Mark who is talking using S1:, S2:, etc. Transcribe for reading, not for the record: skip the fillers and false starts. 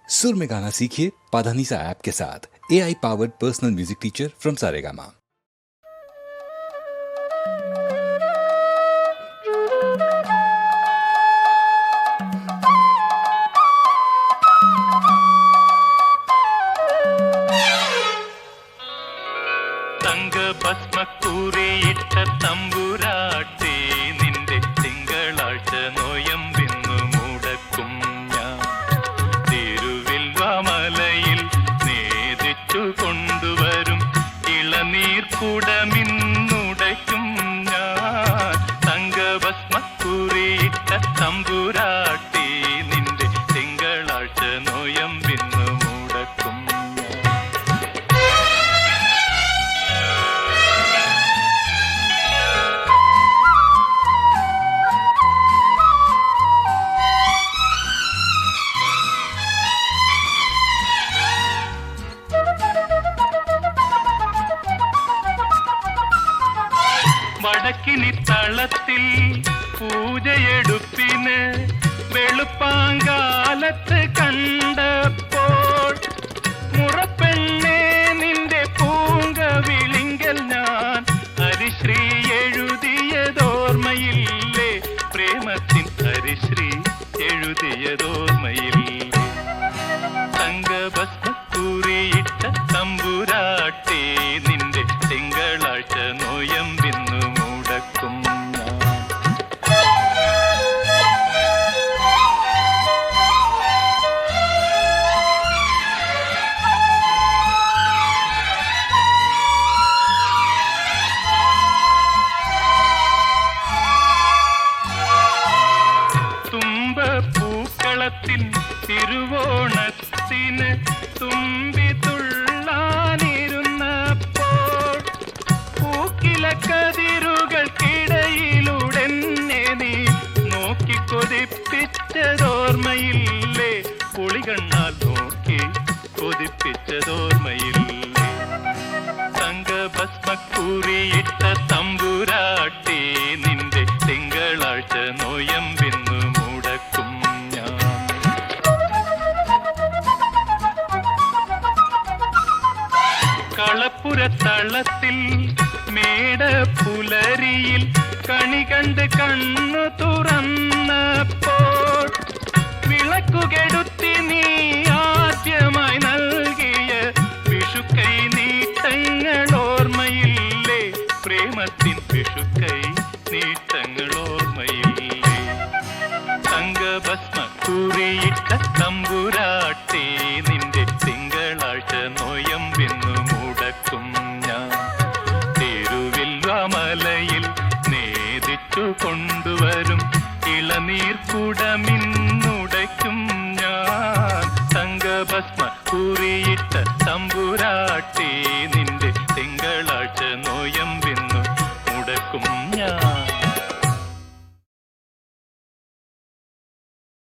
S1: सुर में गाना सीखिए पाधानीसा ऐप के साथ। AI powered personal music teacher from Saregama.
S2: ഭസ്മക്കൂറിയിട്ട തമ്പുരാട്ടി നിന്റെ തിങ്കളാഴ്ച നോയമ്പിന്നു മുടക്കും ഞാൻ. തിരുവിൽവാമലയിൽ നേദിച്ചു കൊണ്ടുവരും ഇളനീർക്കുടമിന്നുടയ്ക്കും ഞാൻ. തങ്കഭസ്മക്കൂറിയിട്ട തമ്പുരാട്ടി നിന്റെ തിങ്കളാഴ്ച നോയമ്പിന്നു മുടക്കും. വടക്കിനി തളത്തിൽ പൂജയെടുപ്പിന് വെളുപ്പാങ്കാലത്ത് കണ്ടപ്പോൾ മുറപ്പെണ്ണേ നിന്റെ പൂങ്കവിളിങ്കൽ ഞാൻ ഹരിശ്രീ എഴുതിയതോർമ്മയില്ലേ? പ്രേമത്തിൻ ഹരിശ്രീ എഴുതിയതോർമ്മയില്ലേ? തങ്കഭസ്മക്കൂറിയിട്ട തമ്പുരാട്ടി നിന്റെ തിങ്കളാഴ്ച നോയമ്പിന്നു മുടക്കും ഞാൻ. തുമ്പപ്പൂക്കളത്തിൽ തിരുവോണത്തിന് തുമ്പി തുള്ളാനിരുന്നപ്പോൾ പൂക്കില കതിരുകൾക്കിടയിലൂടെ നീ നോക്കി കൊതിപ്പിച്ചതോർമ്മയില്ലേ? പുളികണ്ണാൽ നോക്കി കൊതിപ്പിച്ചതോർമ്മയില്ലേ? തങ്കഭസ്മക്കൂറിയിട്ട തമ്പുരാട്ടി നിന്റെ തിങ്കളാഴ്ച നോയമ്പിന്നു മുടക്കും ഞാൻ. കളപ്പുരത്തളത്തിൽ മേടപ്പുലരിയിൽ കണി കണ്ട് കണ്ണു തുറന്നപ്പോൾ വിളക്കുകെടുത്തി നീ ആദ്യമായി നൽകിയ വിഷുക്കൈ നീട്ടങ്ങൾ ഓർമ്മയില്ലേ? പ്രേമത്തിൻ വിഷുക്കൈ നീട്ടങ്ങൾ ഓർമ്മയില്ലേ? തങ്കഭസ്മക്കൂറിയിട്ട തമ്പുരാട്ടി നിന്റെ തിങ്കളാഴ്ച നോയമ്പിന്നു മുടക്കും ഞാൻ. തിരുവിൽവാമലയിൽ നേദിച്ചു കൊണ്ടുവരും ഇളനീർക്കുടമിന്നുടയ്ക്കും ഞാൻ. തങ്കഭസ്മക്കൂറിയിട്ട തമ്പുരാട്ടി നിന്റെ തിങ്കളാഴ്ച നോയമ്പി